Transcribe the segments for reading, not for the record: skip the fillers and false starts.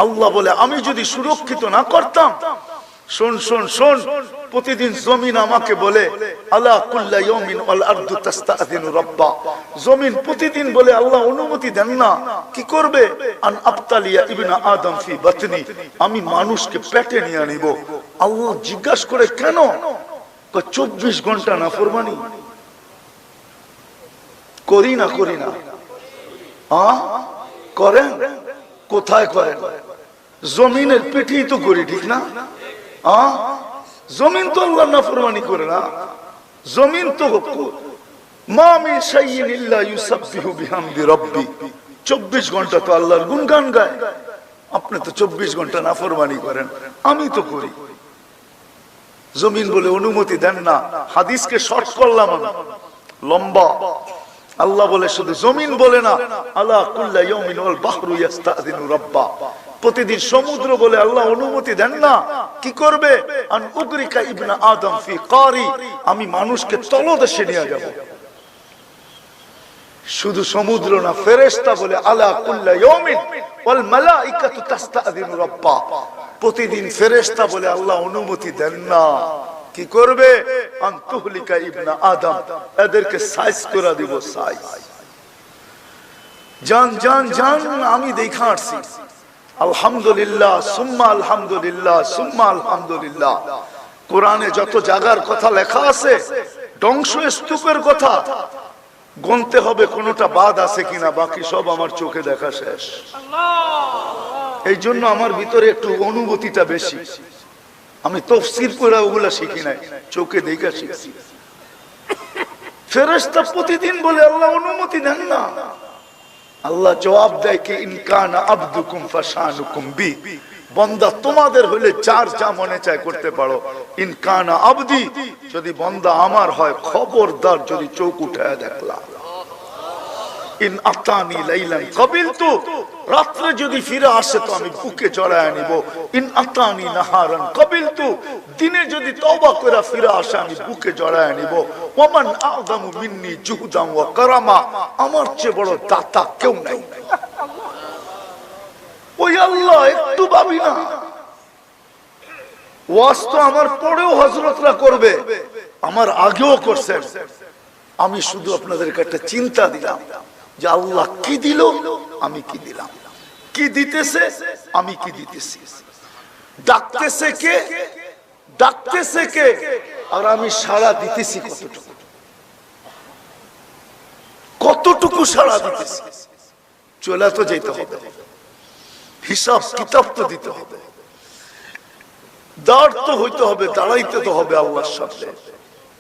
আল্লাহ বলে আমি যদি সুরক্ষিত না করতাম, শোন শোন শোন, প্রতিদিন জমিন আমাকে বলে আলা কুল্লা ইয়াউমিন ওয়াল আরদু তাস্তাযিনু রাব্বা, জমিন প্রতিদিন বলে আল্লাহ অনুমতি দেন না, কি করবে? আন আবতালিয়া ইবনা আদম ফি বাতনি, আমি মানুষকে পেটে নিয়ে আনিব। আল্লাহ জিজ্ঞাসা করে কেন? 24 ঘন্টা নাফরমানি করি না করেন? কোথায় করেন? জমিনের পেটেই তো করি, ঠিক না? জমিন তো আল্লাহর নাফরমানি করে না। জমিন তো মা মিন শাইইন ইল্লা ইউসাব্বিহু বিহামদি রাব্বি, 24 ঘন্টা তো আল্লাহর গুণগান গায়। আপনি তো 24 ঘন্টা নাফরমানি করেন, আমি তো করি। জমিন বলে অনুমতি দেন না। হাদিসকে শর্ট করলাম আমি, লম্বা। আল্লাহ বলে শুধু জমিন বলে না, আলা কুল্লা ইয়াউমিন ওয়াল বাহরু ইস্তাযিনু রাব্বা, প্রতিদিন সমুদ্র বলে আল্লাহ অনুমতি দেন না, কি করবে? আন উগরিকা ইবনা আদম ফি কারি, আমি মানুষকে তলদেশে নিয়ে যাব। শুধু সমুদ্র না, ফেরেশতা বলে আলা কুল্লা ইয়াউমিন ওয়াল মালাইকাতু তাস্তাযিনু রাব্বা, প্রতিদিন ফেরেশতা বলে আল্লাহ অনুমতি দেন না, কি করবে? আন তুহলিকা ইবনা আদম, এদেরকে সাইজ করে দিব। সাইজ জান জান জান, আমি দেখা আসছি। আলহামদুলিল্লাহ সুম্মা আলহামদুলিল্লাহ সুম্মা আলহামদুলিল্লাহ। কোরআনে যত জায়গার কথা লেখা আছে, ধ্বংস স্তূপের কথা গুনতে হবে কোনটা বাদ আছে কিনা, বাকি সব আমার চোখে দেখা শেষ। এই জন্য আমার ভিতরে একটু অনুভূতিটা বেশি। আমি তাফসীর পড়া ওগুলা শিখি নাই, চোখে দেখা শিখছি। ফেরেশতা প্রতিদিন বলে আল্লাহ অনুমতি দেন না। আল্লাহ জবাব দেয় কি ইনকানা আবদুকুম ফাশানুকুম বি, বান্দা তোমাদের হলে যার যা মনে চায় করতে পারো। ইনকানা আবদি, যদি বান্দা আমার হয় খবরদার যদি চোখ উঠায় দেখলা। ইন আতানি লাইলান কাবিলতু, রাতে যদি ফিরে আসে তো আমি বুকে জড়ায় নিব। ইন আতানি নাহারান কাবিলতু, দিনে যদি তওবা করে ফিরে আসে আমি বুকে জড়ায় নিব। ওমান আযমু মিন্নি জুহদান ওয়া কারামা, আমার চেয়ে বড় দাতা কেউ নাই। ওই আল্লাহ একটু ভাবি না, ওয়াজ তো আমার পরেও হযরতরা করবে, আমার আগেও করছেন। আমি শুধু আপনাদেরকে একটা চিন্তা দিলাম যে আল্লাহ কি দিল, আমি কি দিলাম, কি দিতেছে, আমি কি দিতেছি, ডাকতেছে কে, ডাকতেছে কে, আর আমি সাড়া দিতেছি কতটুকু, কতটুকু সাড়া দিতেছি। চলে তো যেতে হবে, হিসাব কিতাব তো দিতে হবে, দাঁড় তো হইতে হবে, দাঁড়াইতে তো হবে আল্লাহর সামনে।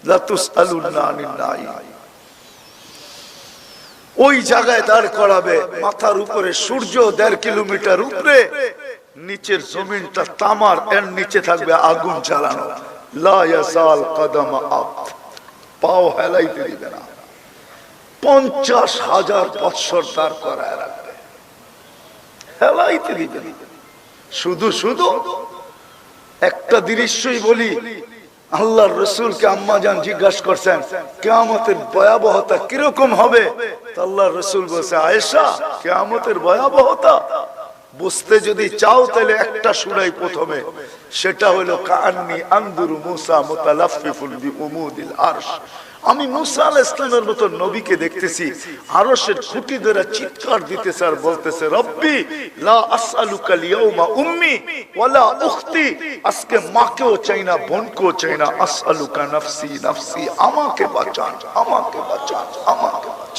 লা তুসআলুনা আনিন নাঈম, ওই জায়গায় দাঁড় করাবে, মাথার উপরে সূর্য 1.5 কিলোমিটার উপরে, নিচের জমিনটা তামার, এর নিচে থাকবে আগুন জ্বালানো। লা ইয়াজাল কদম আবদ, পাও হেলাইতে দিবে না। 50,000 বছর দাঁড় করায় রাখবে, হেলাইতে দিবে না। শুধু শুধু একটা দৃশ্যই বলি, আল্লাহর রাসূলকে আম্মাজান জিজ্ঞাসা করছেন কিয়ামতের ভয়াবহতা কিরকম হবে, তো আল্লাহর রাসূল বলেছে আয়েশা, কিয়ামতের ভয়াবহতা বুঝতে যদি চাও তাহলে একটা সূরাই প্রথমে, সেটা হলো কাআন্নী আনদুরু মুসা মুতালাফফিফুন বিউমুদিল আরশ, আমি মুসা আলাইহিস সালামের মতো নবীকে দেখতেছি আরশের খুঁটি ধরে চিৎকার দিতেছে আর বলতেছে রব্বি লা আসআলুকা লিয়াউমা উম্মি ওয়ালা উখতি, আজকে মাকেও চাই না, বোনকেও চাই না, আসআলুকা নাফসি নাফসি, আমাকে বাঁচান, আমাকে বাঁচান, আমাকে বাঁচান।